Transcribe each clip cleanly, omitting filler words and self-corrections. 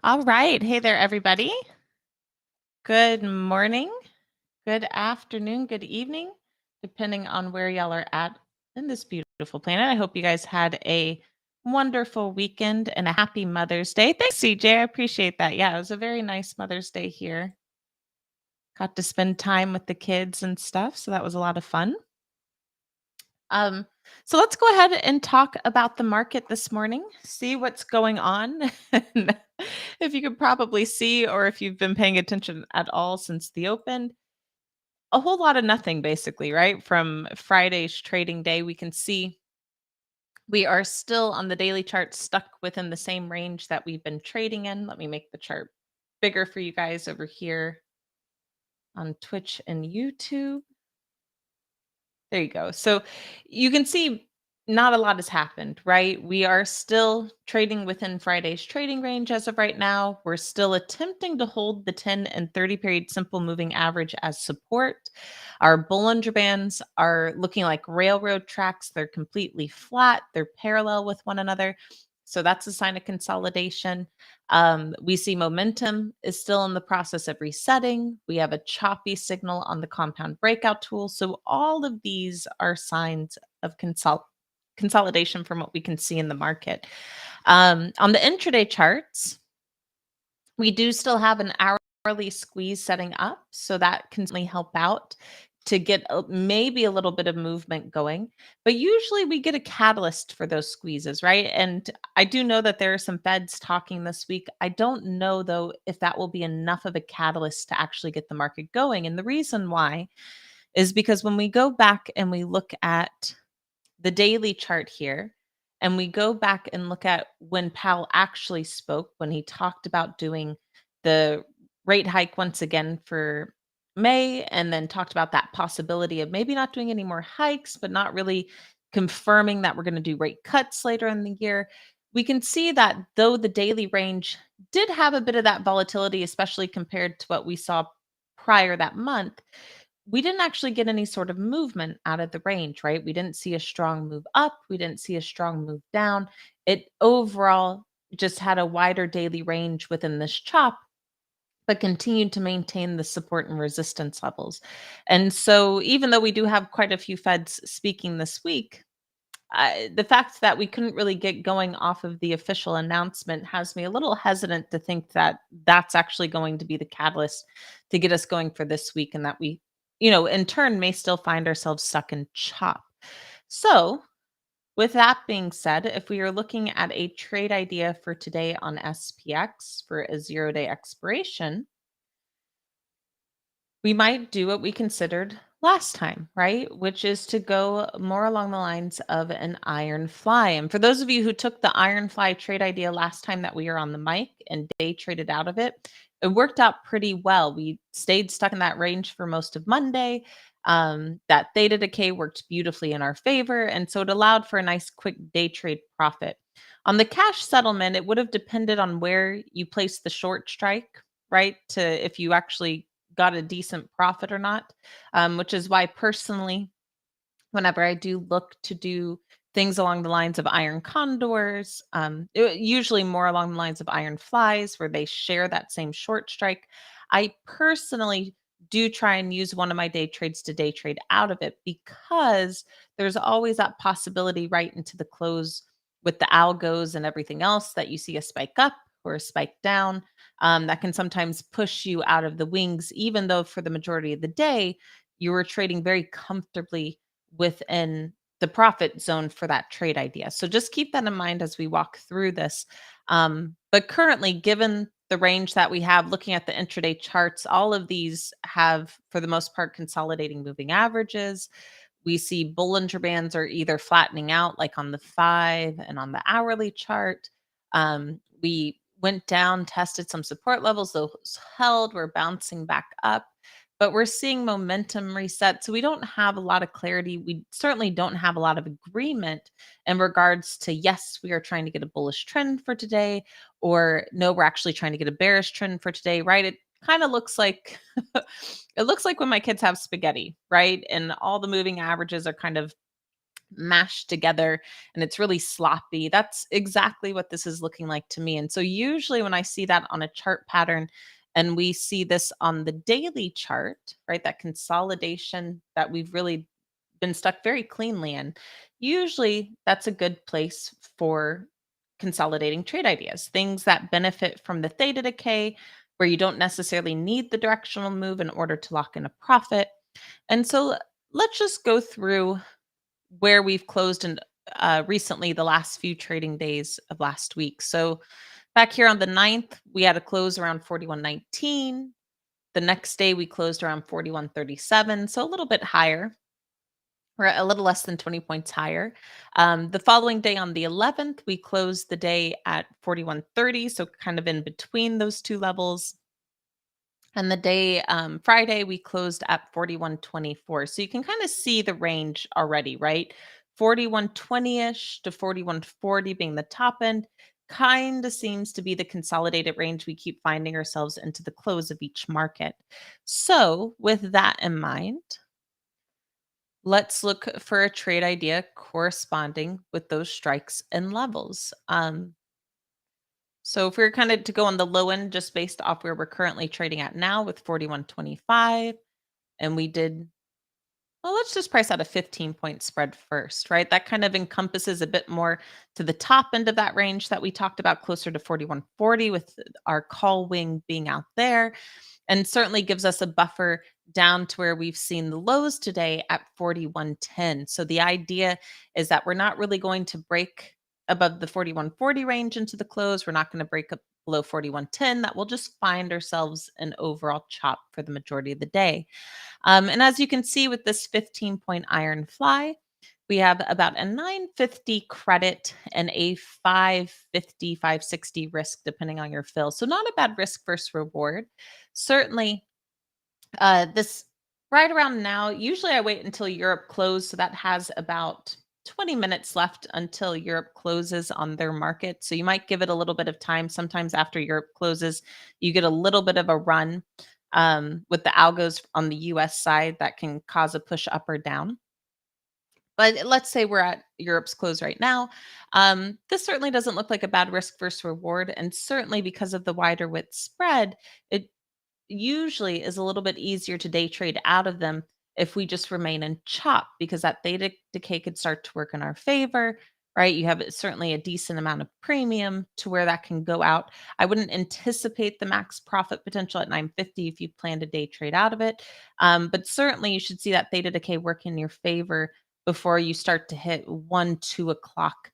All right. Hey there, everybody. Good morning, good afternoon, good evening, depending on where y'all are at in this beautiful planet. I hope you guys had a wonderful weekend and a happy Mother's Day. Thanks, CJ. I appreciate that. Yeah, it was a very nice Mother's Day here. Got to spend time with the kids and stuff. So that was a lot of fun. Um, so let's go ahead and talk about the market this morning, see what's going on. And if you could probably see, or if you've been paying attention at all since the open, a whole lot of nothing basically, right? From Friday's trading day, we can see we are still on the daily chart stuck within the same range that we've been trading in. Let me make the chart bigger for you guys over here on Twitch and YouTube. There you go. So you can see not a lot has happened, right? We are still trading within Friday's trading range as of right now. We're still attempting to hold the 10 and 30 period simple moving average as support. Our Bollinger Bands are looking like railroad tracks. They're completely flat, they're parallel with one another. So that's a sign of consolidation. We see momentum is still in the process of resetting. We have a choppy signal on the compound breakout tool. So all of these are signs of consolidation from what we can see in the market. On the intraday charts, we do still have an hourly squeeze setting up, so that can certainly help out to get maybe a little bit of movement going. But usually we get a catalyst for those squeezes, right? And I do know that there are some Feds talking this week. I don't know, though, if that will be enough of a catalyst to actually get the market going. And the reason why is because when we go back and we look at the daily chart here, and we go back and look at when Powell actually spoke, when he talked about doing the rate hike once again for May, and then talked about that possibility of maybe not doing any more hikes, but not really confirming that we're going to do rate cuts later in the year. We can see that though the daily range did have a bit of that volatility, especially compared to what we saw prior that month, we didn't actually get any sort of movement out of the range, right? We didn't see a strong move up. We didn't see a strong move down. It overall just had a wider daily range within this chop, but continued to maintain the support and resistance levels. And so, even though we do have quite a few Feds speaking this week, the fact that we couldn't really get going off of the official announcement has me a little hesitant to think that that's actually going to be the catalyst to get us going for this week, and that we, in turn may still find ourselves stuck in chop. So, with that being said, if we are looking at a trade idea for today on SPX for a 0-day expiration, we might do what we considered last time, right? Which is to go more along the lines of an iron fly. And for those of you who took the iron fly trade idea last time that we were on the mic and day traded out of it, it worked out pretty well. We stayed stuck in that range for most of Monday. That theta decay worked beautifully in our favor. And so it allowed for a nice quick day trade profit. On the cash settlement, it would have depended on where you placed the short strike, right? To if you actually got a decent profit or not, which is why personally, whenever I do look to do things along the lines of iron condors, usually more along the lines of iron flies, where they share that same short strike, I personally do try and use one of my day trades to day trade out of it, because there's always that possibility right into the close with the algos and everything else that you see a spike up or a spike down. That can sometimes push you out of the wings, even though for the majority of the day, you were trading very comfortably within the profit zone for that trade idea. So just keep that in mind as we walk through this. But currently, given the range that we have, looking at the intraday charts, all of these have, for the most part, consolidating moving averages. We see Bollinger Bands are either flattening out, like on the 5 and on the hourly chart. We went down, tested some support levels, those held, we're bouncing back up, but we're seeing momentum reset. So we don't have a lot of clarity. We certainly don't have a lot of agreement in regards to, yes, we are trying to get a bullish trend for today, or no, we're actually trying to get a bearish trend for today, right? It kind of looks like it looks like when my kids have spaghetti, right? And all the moving averages are kind of mashed together and it's really sloppy. That's exactly what this is looking like to me. And so usually when I see that on a chart pattern and we see this on the daily chart, right, that consolidation that we've really been stuck very cleanly in, usually that's a good place for consolidating trade ideas, things that benefit from the theta decay, where you don't necessarily need the directional move in order to lock in a profit. And so let's just go through where we've closed in recently the last few trading days of last week. So back here on the 9th, we had a close around 41.19. The next day we closed around 41.37, so a little bit higher. We're a little less than 20 points higher. The following day on the 11th, we closed the day at 41.30, so kind of in between those two levels. And the day Friday, we closed at 41.24. So you can kind of see the range already, right? 41.20-ish to 41.40 being the top end kind of seems to be the consolidated range we keep finding ourselves into the close of each market. So, with that in mind, let's look for a trade idea corresponding with those strikes and levels. So if we are kind of to go on the low end, just based off where we're currently trading at now with 41.25, and we did, well, let's just price out a 15-point spread first, right? That kind of encompasses a bit more to the top end of that range that we talked about, closer to 41.40, with our call wing being out there, and certainly gives us a buffer down to where we've seen the lows today at 41.10. So the idea is that we're not really going to break above the 41.40 range into the close. We're not going to break up below 41.10. That we'll just find ourselves an overall chop for the majority of the day. And as you can see with this 15-point iron fly, we have about a 950 credit and a 550, 560 risk, depending on your fill. So not a bad risk versus reward. Certainly, this right around now, usually I wait until Europe closes. So that has about 20 minutes left until Europe closes on their market. So you might give it a little bit of time. Sometimes after Europe closes, you get a little bit of a run with the algos on the US side that can cause a push up or down. But let's say we're at Europe's close right now. This certainly doesn't look like a bad risk versus reward. And certainly because of the wider width spread, it usually is a little bit easier to day trade out of them if we just remain in chop, because that theta decay could start to work in our favor, right? You have certainly a decent amount of premium to where that can go out. I wouldn't anticipate the max profit potential at 950 if you plan to day trade out of it. But certainly you should see that theta decay work in your favor before you start to hit 1, 2 o'clock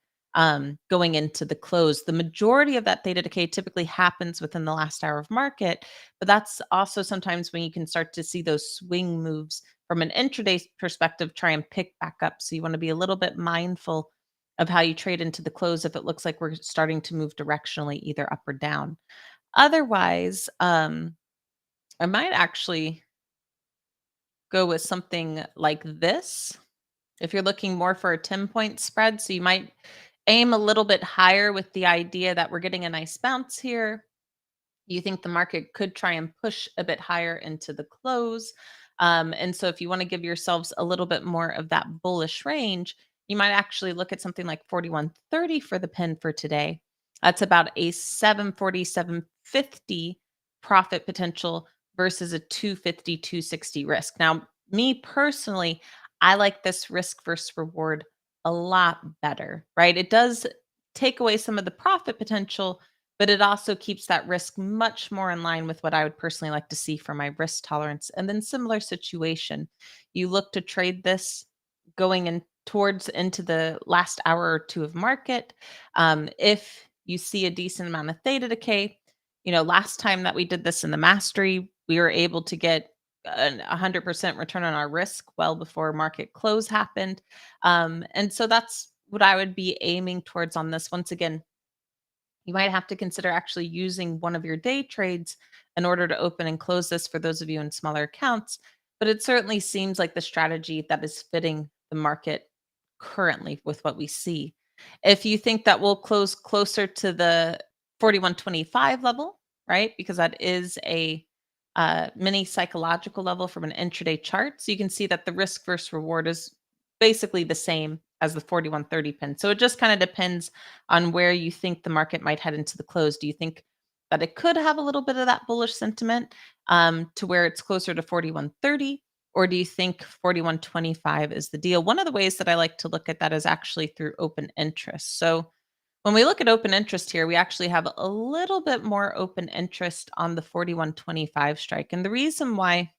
going into the close. The majority of that theta decay typically happens within the last hour of market, but that's also sometimes when you can start to see those swing moves from an intraday perspective try and pick back up. So you want to be a little bit mindful of how you trade into the close if it looks like we're starting to move directionally, either up or down. Otherwise, I might actually go with something like this. If you're looking more for a 10-point spread, so you might aim a little bit higher with the idea that we're getting a nice bounce here. You think the market could try and push a bit higher into the close. And so if you want to give yourselves a little bit more of that bullish range, you might actually look at something like 41.30 for the pin for today. That's about a 740, 750 profit potential versus a 250, 260 risk. Now, me personally, I like this risk versus reward a lot better, right? It does take away some of the profit potential, but it also keeps that risk much more in line with what I would personally like to see for my risk tolerance. And then similar situation, you look to trade this going in towards into the last hour or two of market. If you see a decent amount of theta decay, last time that we did this in the mastery, we were able to get a 100% return on our risk well before market close happened. And so that's what I would be aiming towards on this. Once again, you might have to consider actually using one of your day trades in order to open and close this for those of you in smaller accounts. But it certainly seems like the strategy that is fitting the market currently with what we see. If you think that we'll close closer to the 41.25 level, right? Because that is a mini psychological level from an intraday chart. So you can see that the risk versus reward is basically the same as the 4130 pin. So it just kind of depends on where you think the market might head into the close. Do you think that it could have a little bit of that bullish sentiment to where it's closer to 4130? Or do you think 4125 is the deal? One of the ways that I like to look at that is actually through open interest. So when we look at open interest here, we actually have a little bit more open interest on the 4125 strike. And the reason why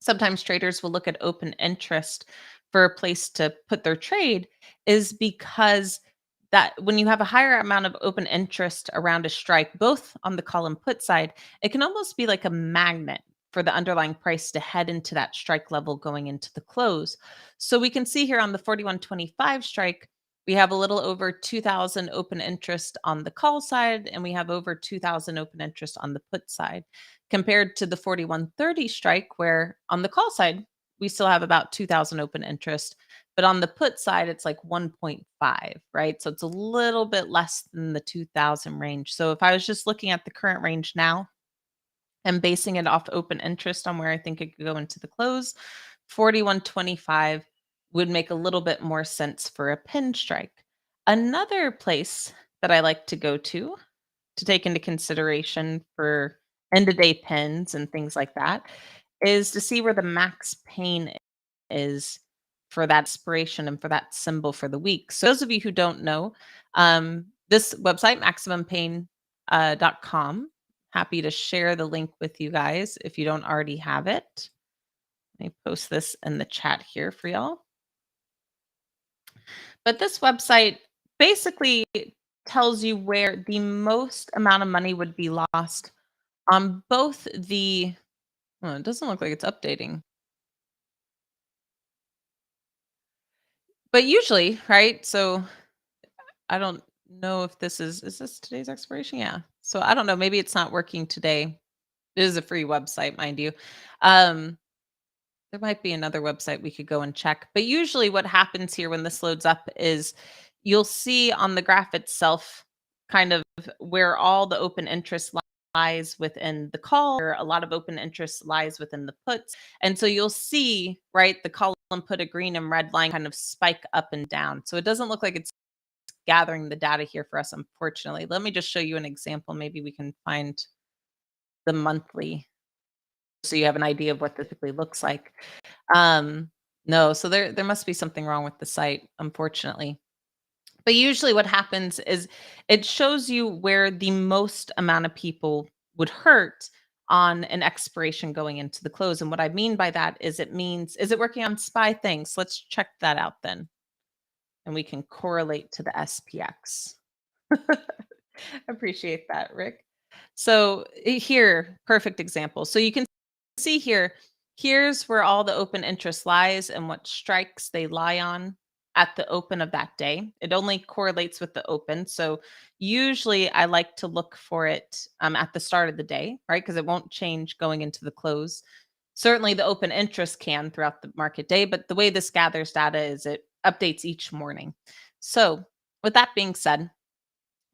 sometimes traders will look at open interest for a place to put their trade is because that when you have a higher amount of open interest around a strike, both on the call and put side, it can almost be like a magnet for the underlying price to head into that strike level going into the close. So we can see here on the 4125 strike, we have a little over 2,000 open interest on the call side, and we have over 2,000 open interest on the put side compared to the 4130 strike, where on the call side, we still have about 2,000 open interest. But on the put side, it's like 1.5, right? So it's a little bit less than the 2,000 range. So if I was just looking at the current range now and basing it off open interest on where I think it could go into the close, 4125 would make a little bit more sense for a pin strike. Another place that I like to go to take into consideration for end of day pins and things like that is to see where the max pain is for that expiration and for that symbol for the week. So those of you who don't know, this website, maximumpain.com, happy to share the link with you guys if you don't already have it. Let me post this in the chat here for y'all. But this website basically tells you where the most amount of money would be lost on both the oh, it doesn't look like it's updating. But usually, right? So I don't know if this is today's expiration? Yeah. So I don't know. Maybe it's not working today. It is a free website, mind you. Um, There might be another website we could go and check. But usually what happens here when this loads up is you'll see on the graph itself kind of where all the open interest lies within the call, where a lot of open interest lies within the puts. And so you'll see, right, the call and put a green and red line kind of spike up and down. So it doesn't look like it's gathering the data here for us, unfortunately. Let me just show you an example. Maybe we can find the monthly so you have an idea of what this typically looks like. Um, no, so there must be something wrong with the site, unfortunately. But usually what happens is it shows you where the most amount of people would hurt on an expiration going into the close. And what I mean by that is it means, is it working on SPY things? Let's check that out then. And we can correlate to the SPX. Appreciate that, Rick. So here, perfect example. So you can see here, here's where all the open interest lies and what strikes they lie on at the open of that day. It only correlates with the open. So usually I like to look for it at the start of the day, right? Because it won't change going into the close. Certainly the open interest can throughout the market day, but the way this gathers data is it updates each morning. So with that being said,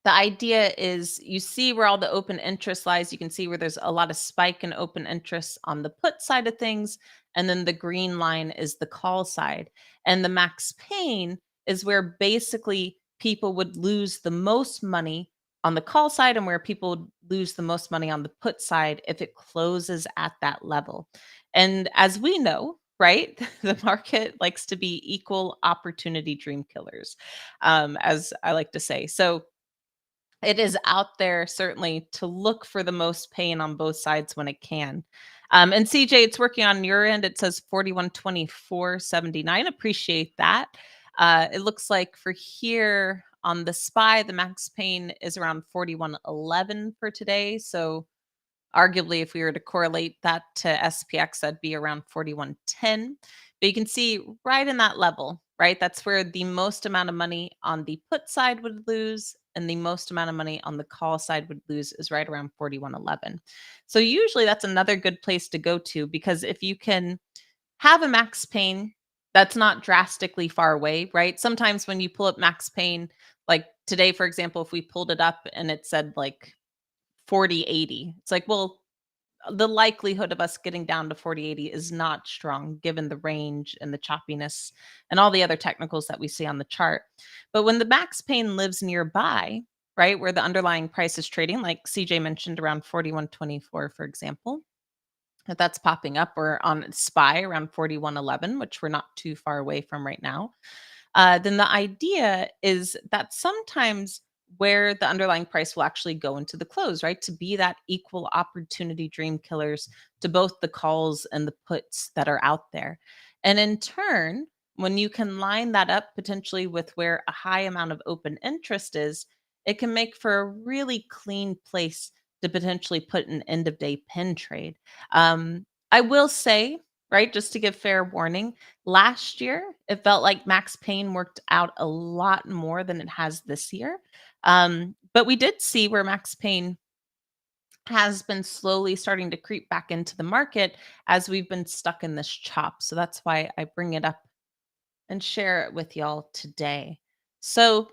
the idea is you see where all the open interest lies. You can see where there's a lot of spike in open interest on the put side of things. And then the green line is the call side. And the max pain is where basically people would lose the most money on the call side and where people would lose the most money on the put side if it closes at that level. And as we know, right, the market likes to be equal opportunity dream killers, as I like to say. So it is out there certainly to look for the most pain on both sides when it can. And CJ, it's working on your end. It says 4124.79. Appreciate that. It looks like for here on the SPY, the max pain is around 4111 for today. So arguably, if we were to correlate that to SPX, that'd be around 4110. But you can see right in that level, right? That's where the most amount of money on the put side would lose and the most amount of money on the call side would lose is right around 4111. So usually that's another good place to go to because if you can have a max pain that's not drastically far away, right? Sometimes when you pull up max pain, like today, for example, if we pulled it up and it said like 4080, it's like, well, the likelihood of us getting down to 4080 is not strong given the range and the choppiness and all the other technicals that we see on the chart. But when the max pain lives nearby, right, where the underlying price is trading, like CJ mentioned around 4124, for example, if that's popping up, or on SPY around 4111, which we're not too far away from right now, then the idea is that sometimes where the underlying price will actually go into the close, right? To be that equal opportunity dream killers to both the calls and the puts that are out there. And in turn, when you can line that up potentially with where a high amount of open interest is, it can make for a really clean place to potentially put an end of day pin trade. I will say, right, just to give fair warning, last year, it felt like Max Payne worked out a lot more than it has this year. But we did see where Max Payne has been slowly starting to creep back into the market as we've been stuck in this chop. So that's why I bring it up and share it with y'all today. So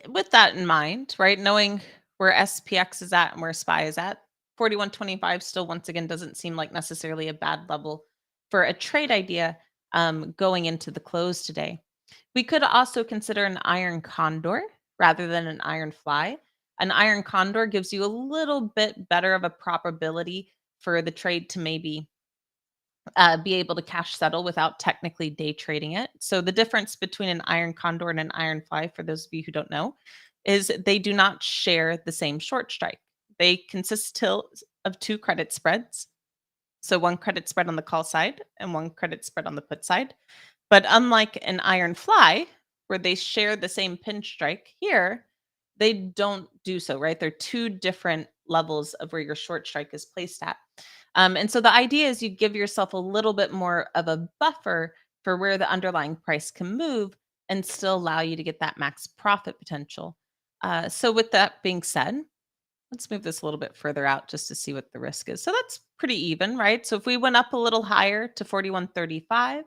with that in mind, right, knowing where SPX is at and where SPY is at, 4125 still once again doesn't seem like necessarily a bad level for a trade idea going into the close today. We could also consider an iron condor rather than an iron fly. An iron condor gives you a little bit better of a probability for the trade to maybe be able to cash settle without technically day trading it. So the difference between an iron condor and an iron fly, for those of you who don't know, is they do not share the same short strike. They consist still of two credit spreads. So one credit spread on the call side and one credit spread on the put side. But unlike an iron fly, where they share the same pin strike here, they don't do so, right? They're two different levels of where your short strike is placed at. And so the idea is you give yourself a little bit more of a buffer for where the underlying price can move and still allow you to get that max profit potential. So, with that being said, let's move this a little bit further out just to see what the risk is. So that's pretty even, right? So if we went up a little higher to 4135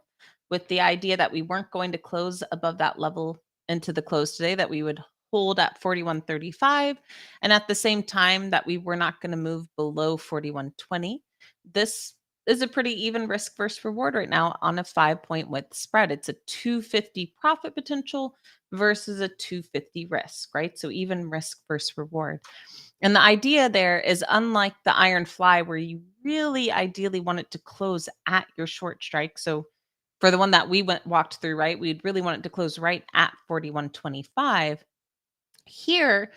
with the idea that we weren't going to close above that level into the close today, that we would hold at 4135, and at the same time that we were not going to move below 4120, this is a pretty even risk versus reward right now on a 5 point width spread. It's a 250 profit potential versus a 250 risk, right? So even risk versus reward. And the idea there is, unlike the iron fly, where you really ideally want it to close at your short strike. So for the one that we walked through, right, we'd really want it to close right at 4125. Here,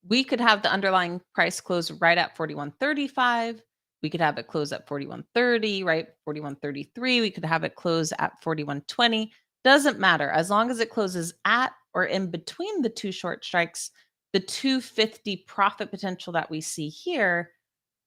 we could have the underlying price close right at 4135. We could have it close at 4130, right? 4133. We could have it close at 4120. Doesn't matter. As long as it closes at or in between the two short strikes, the 250 profit potential that we see here,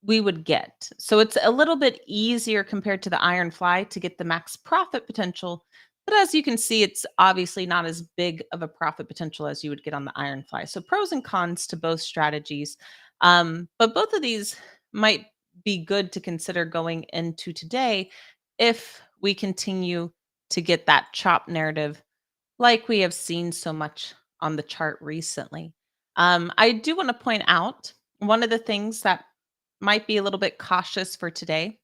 we would get. So it's a little bit easier compared to the iron fly to get the max profit potential. But as you can see, it's obviously not as big of a profit potential as you would get on the iron fly. So pros and cons to both strategies. But both of these might be good to consider going into today if we continue to get that chop narrative like we have seen so much on the chart recently. I do want to point out one of the things that might be a little bit cautious for today,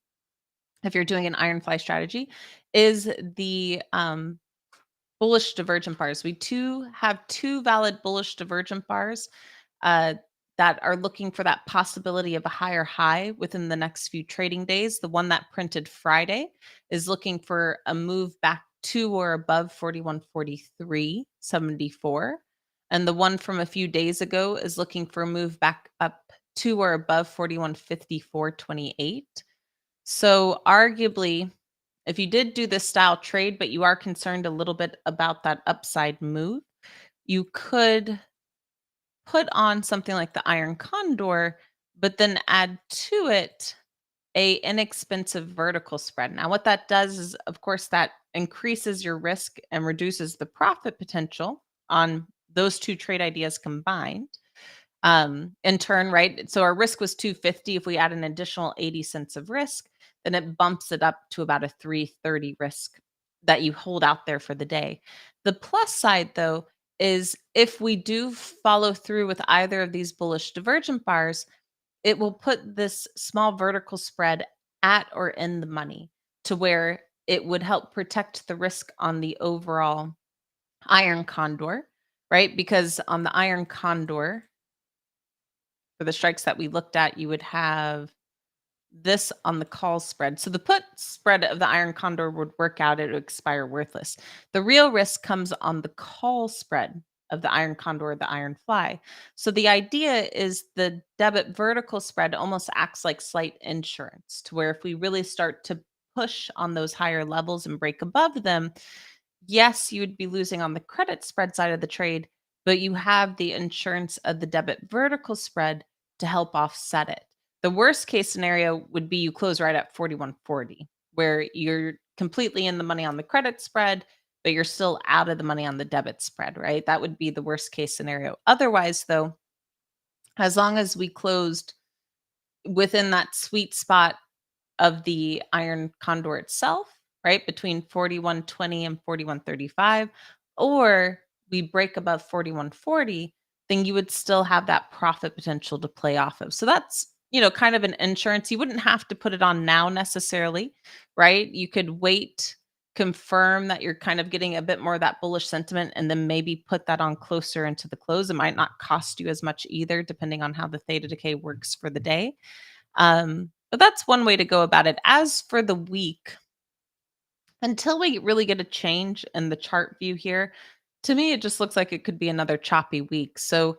if you're doing an iron fly strategy, is the bullish divergent bars. We have two valid bullish divergent bars uh, that are looking for that possibility of a higher high within the next few trading days. The one that printed Friday is looking for a move back to or above 4143.74. And the one from a few days ago is looking for a move back up to or above 4154.28. So arguably, if you did do this style trade, but you are concerned a little bit about that upside move, you could put on something like the iron condor, but then add to it a inexpensive vertical spread. Now, what that does is, of course, that increases your risk and reduces the profit potential on those two trade ideas combined. In turn, right? So our risk was 250. If we add an additional 80 cents of risk, then it bumps it up to about a 330 risk that you hold out there for the day. The plus side, though, is if we do follow through with either of these bullish divergent bars, it will put this small vertical spread at or in the money to where it would help protect the risk on the overall iron condor, right? Because on the iron condor, for the strikes that we looked at, you would have this on the call spread. So the put spread of the iron condor would work out, it would expire worthless. The real risk comes on the call spread of the iron condor, the iron fly. So the idea is the debit vertical spread almost acts like slight insurance to where if we really start to push on those higher levels and break above them, yes, you would be losing on the credit spread side of the trade, but you have the insurance of the debit vertical spread to help offset it. The worst case scenario would be you close right at 41.40, where you're completely in the money on the credit spread, but you're still out of the money on the debit spread, right? That would be the worst case scenario. Otherwise, though, as long as we closed within that sweet spot of the iron condor itself, right? Between 41.20 and 41.35, or we break above 41.40, then you would still have that profit potential to play off of. So that's, kind of an insurance. You wouldn't have to put it on now necessarily, right? You could wait, confirm that you're kind of getting a bit more of that bullish sentiment, and then maybe put that on closer into the close. It might not cost you as much either, depending on how the theta decay works for the day. But that's one way to go about it. As for the week, until we really get a change in the chart view here, to me, it just looks like it could be another choppy week. So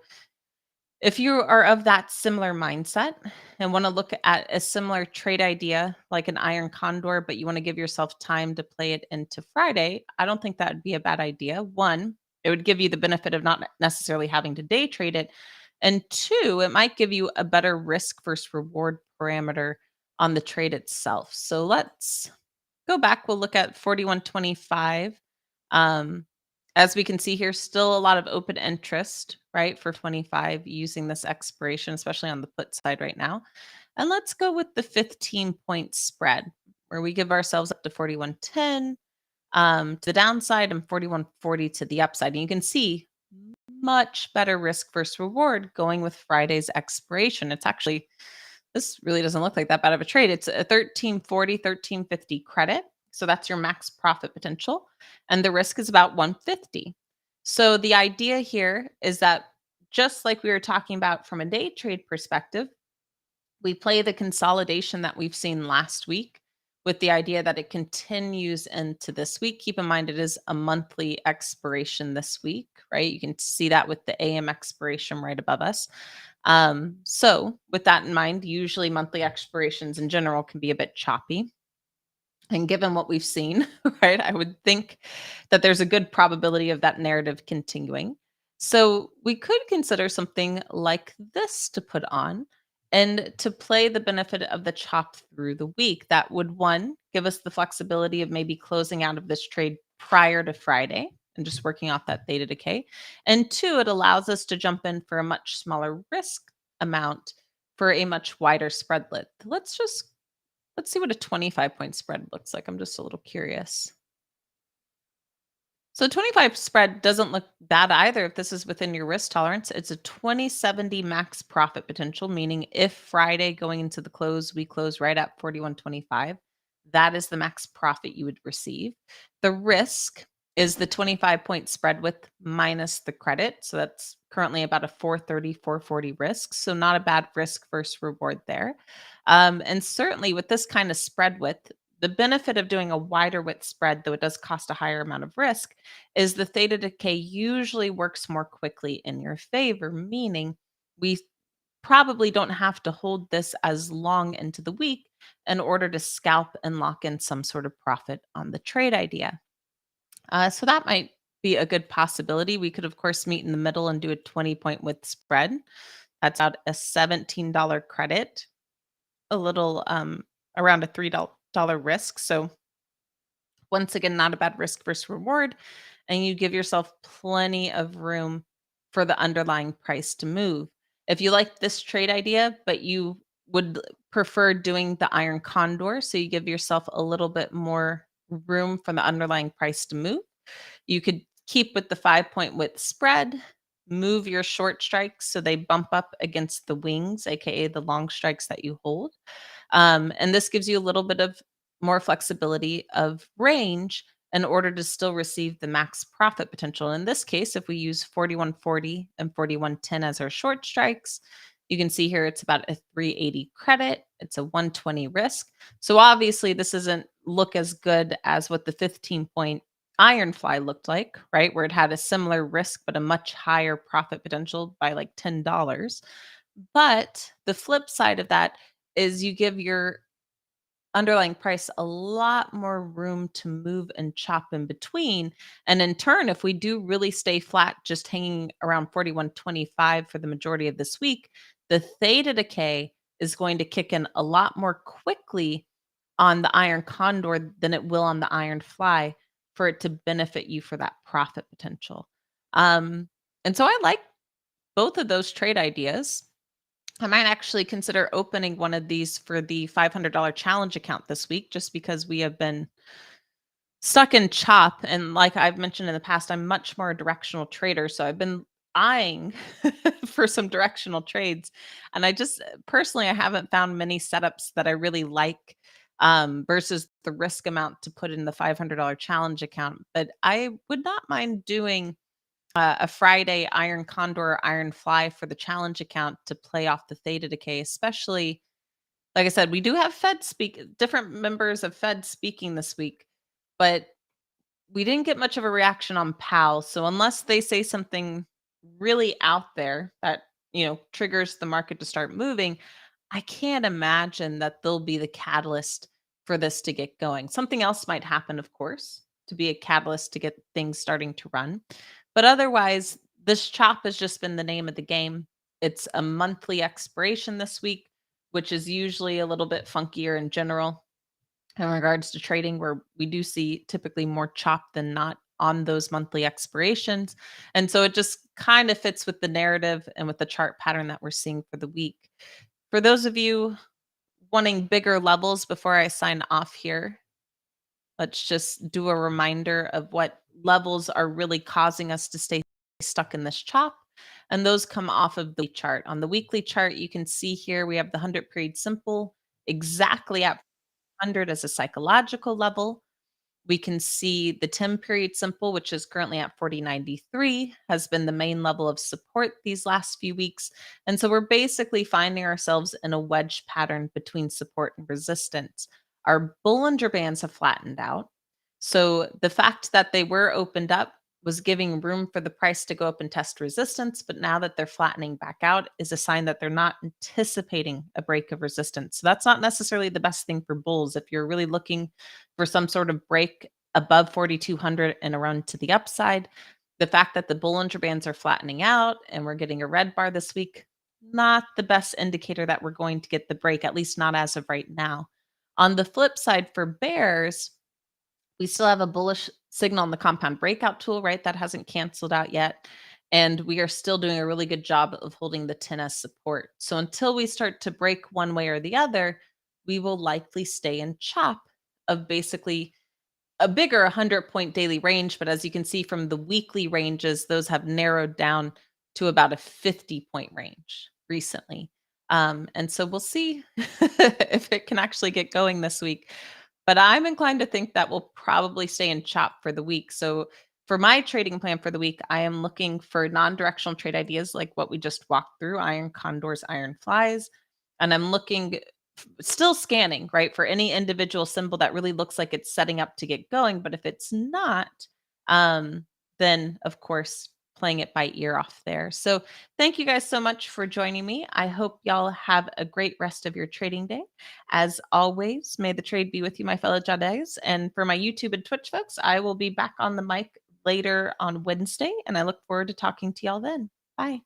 if you are of that similar mindset and want to look at a similar trade idea like an iron condor, but you want to give yourself time to play it into Friday, I don't think that would be a bad idea. One, it would give you the benefit of not necessarily having to day trade it. And two, it might give you a better risk versus reward parameter on the trade itself. So let's go back. We'll look at 41.25. Um, as we can see here, still a lot of open interest, right, for 25 using this expiration, especially on the put side right now. And let's go with the 15-point spread, where we give ourselves up to 41.10 to the downside and 41.40 to the upside. And you can see much better risk versus reward going with Friday's expiration. It's actually, this really doesn't look like that bad of a trade. It's a 13.40, 13.50 credit. So that's your max profit potential. And the risk is about 150. So the idea here is that just like we were talking about from a day trade perspective, we play the consolidation that we've seen last week with the idea that it continues into this week. Keep in mind, it is a monthly expiration this week, right? You can see that with the AM expiration right above us. So, with that in mind, usually monthly expirations in general can be a bit choppy. And given what we've seen, right, I would think that there's a good probability of that narrative continuing. So we could consider something like this to put on and to play the benefit of the chop through the week. That would, one, give us the flexibility of maybe closing out of this trade prior to Friday and just working off that theta decay. And two, it allows us to jump in for a much smaller risk amount for a much wider spread length. Let's see what a 25-point spread looks like. I'm just a little curious. So 25 spread doesn't look bad either if this is within your risk tolerance. It's a 2070 max profit potential, meaning if Friday going into the close, we close right at 41.25, that is the max profit you would receive. The risk is the 25-point spread width minus the credit. So that's currently about a 430, 440 risk. So not a bad risk versus reward there. And certainly with this kind of spread width, the benefit of doing a wider width spread, though it does cost a higher amount of risk, is the theta decay usually works more quickly in your favor, meaning we probably don't have to hold this as long into the week in order to scalp and lock in some sort of profit on the trade idea. So that might be a good possibility. We could, of course, meet in the middle and do a 20-point width spread. That's out a $17 credit, a little around a $3 risk. So once again, not a bad risk versus reward. And you give yourself plenty of room for the underlying price to move. If you like this trade idea, but you would prefer doing the iron condor, so you give yourself a little bit more room for the underlying price to move, you could keep with the 5-point width spread move your short strikes so they bump up against the wings, aka the long strikes that you hold. And this gives you a little bit of more flexibility of range in order to still receive the max profit potential. In this case, if we use 4140 and 4110 as our short strikes, you can see here it's about a 380 credit, it's a 120 risk. So obviously, this doesn't look as good as what the 15-point Ironfly looked like, right? Where it had a similar risk, but a much higher profit potential by like $10. But the flip side of that is you give your underlying price a lot more room to move and chop in between. And in turn, if we do really stay flat, just hanging around 41.25 for the majority of this week, the theta decay is going to kick in a lot more quickly on the iron condor than it will on the iron fly for it to benefit you for that profit potential. Um, and so I like both of those trade ideas. I might actually consider opening one of these for the $500 challenge account this week just because we have been stuck in chop. And like I've mentioned in the past, I'm much more a directional trader. So I've been eyeing for some directional trades. And I just personally, I haven't found many setups that I really like versus the risk amount to put in the $500 challenge account. But I would not mind doing a Friday Iron Condor, Iron Fly for the challenge account to play off the theta decay, especially like I said, we do have Fed speak different members of Fed speaking this week, but we didn't get much of a reaction on Powell. So unless they say something really out there that, triggers the market to start moving, I can't imagine that they'll be the catalyst for this to get going. Something else might happen, of course, to be a catalyst to get things starting to run. But otherwise, this chop has just been the name of the game. It's a monthly expiration this week, which is usually a little bit funkier in general in regards to trading, where we do see typically more chop than not on those monthly expirations. And so it just kind of fits with the narrative and with the chart pattern that we're seeing for the week. For those of you wanting bigger levels before I sign off here, let's just do a reminder of what levels are really causing us to stay stuck in this chop. And those come off of the chart. On the weekly chart, you can see here we have the 100 period simple exactly at 100 as a psychological level. We can see the 10 period simple, which is currently at 40.93, has been the main level of support these last few weeks. And so we're basically finding ourselves in a wedge pattern between support and resistance. Our Bollinger Bands have flattened out. So the fact that they were opened up was giving room for the price to go up and test resistance. But now that they're flattening back out is a sign that they're not anticipating a break of resistance. So that's not necessarily the best thing for bulls. If you're really looking for some sort of break above 4,200 and a run to the upside, the fact that the Bollinger Bands are flattening out and we're getting a red bar this week, not the best indicator that we're going to get the break, at least not as of right now. On the flip side, for bears, we still have a bullish signal on the compound breakout tool, right? That hasn't canceled out yet. And we are still doing a really good job of holding the 10 as support. So until we start to break one way or the other, we will likely stay in chop of basically a bigger 100-point daily range. But as you can see from the weekly ranges, those have narrowed down to about a 50-point range recently. And so we'll see if it can actually get going this week. But I'm inclined to think that we'll probably stay in chop for the week. So for my trading plan for the week, I am looking for non-directional trade ideas like what we just walked through, iron condors, iron flies. And I'm looking, still scanning, right, for any individual symbol that really looks like it's setting up to get going. But if it's not, then of course, playing it by ear off there. So thank you guys so much for joining me. I hope y'all have a great rest of your trading day. As always, may the trade be with you, my fellow Jades. And for my YouTube and Twitch folks, I will be back on the mic later on Wednesday, and I look forward to talking to y'all then. Bye.